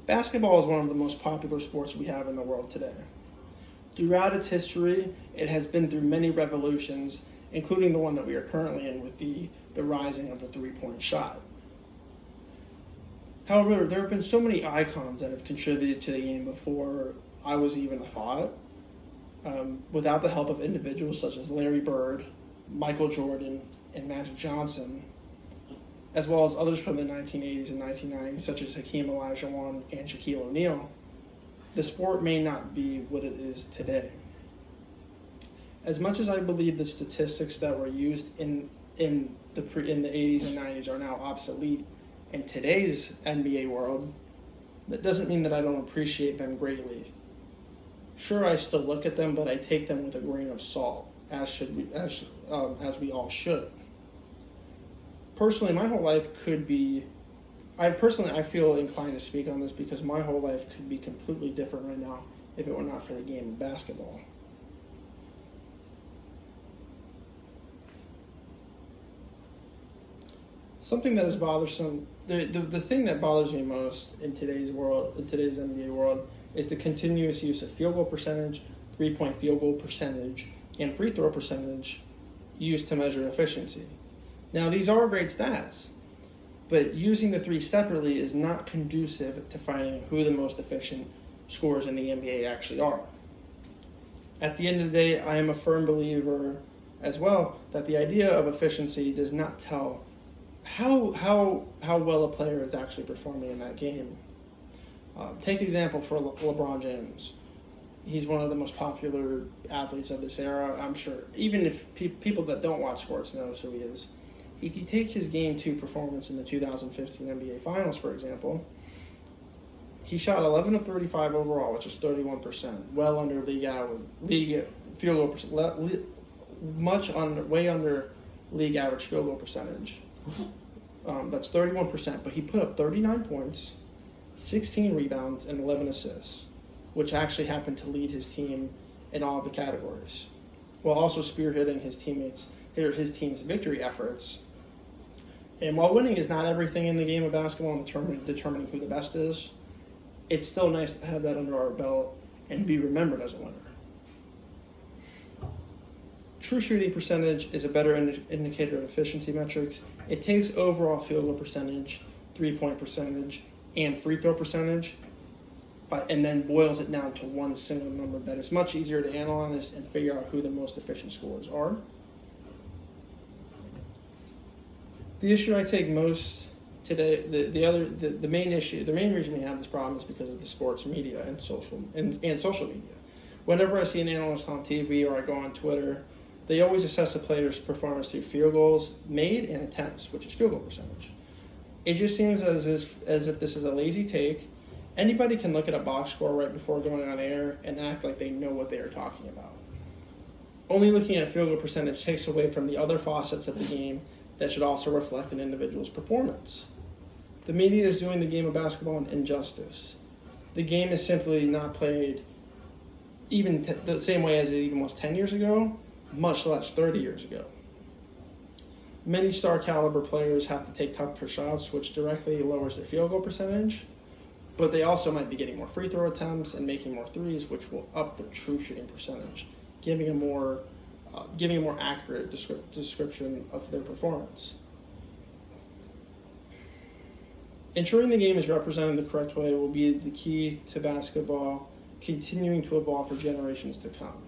Basketball is one of the most popular sports we have in the world today. Throughout its history, it has been through many revolutions, including the one that we are currently in with the rising of the three-point shot. However, there have been so many icons that have contributed to the game before I was even a thought. Without the help of individuals such as Larry Bird, Michael Jordan, and Magic Johnson, as well as others from the 1980s and 1990s such as Hakeem Olajuwon and Shaquille O'Neal, the sport may not be what it is today. As much as I believe the statistics that were used in the 80s and 90s are now obsolete in today's NBA world, that doesn't mean that I don't appreciate them greatly. Sure, I still look at them, but I take them with a grain of salt, as we all should. Personally, my whole life could be. I feel inclined to speak on this because my whole life could be completely different right now if it were not for the game of basketball. Something that is bothersome, the thing that bothers me most in today's NBA world, is the continuous use of field goal percentage, 3-point field goal percentage, and free throw percentage used to measure efficiency. Now, these are great stats, but using the three separately is not conducive to finding who the most efficient scorers in the NBA actually are. At the end of the day, I am a firm believer as well that the idea of efficiency does not tell how well a player is actually performing in that game. Take example for LeBron James. He's one of the most popular athletes of this era. I'm sure even if people that don't watch sports knows who he is. If you take his Game 2 performance in the 2015 NBA Finals, for example, he shot 11 of 35 overall, which is 31%, well under league field goal percent, way under league average field goal percentage. That's 31%, but he put up 39 points, 16 rebounds, and 11 assists, which actually happened to lead his team in all of the categories, while also spearheading his team's victory efforts. And while winning is not everything in the game of basketball and determining who the best is, it's still nice to have that under our belt and be remembered as a winner. True shooting percentage is a better indicator of efficiency metrics. It takes overall field goal percentage, 3-point percentage, and free throw percentage, and then boils it down to one single number that is much easier to analyze and figure out who the most efficient scorers are. The issue I take most today, the main reason we have this problem is because of the sports media and social media. Whenever I see an analyst on TV or I go on Twitter, they always assess a player's performance through field goals made and attempts, which is field goal percentage. It just seems as if this is a lazy take. Anybody can look at a box score right before going on air and act like they know what they are talking about. Only looking at field goal percentage takes away from the other facets of the game that should also reflect an individual's performance. The media is doing the game of basketball an injustice. The game is simply not played even the same way as it even was 10 years ago, much less 30 years ago. Many star caliber players have to take tougher shots, which directly lowers their field goal percentage, but they also might be getting more free throw attempts and making more threes, which will up the true shooting percentage, giving a more accurate description of their performance. Ensuring the game is represented the correct way will be the key to basketball continuing to evolve for generations to come.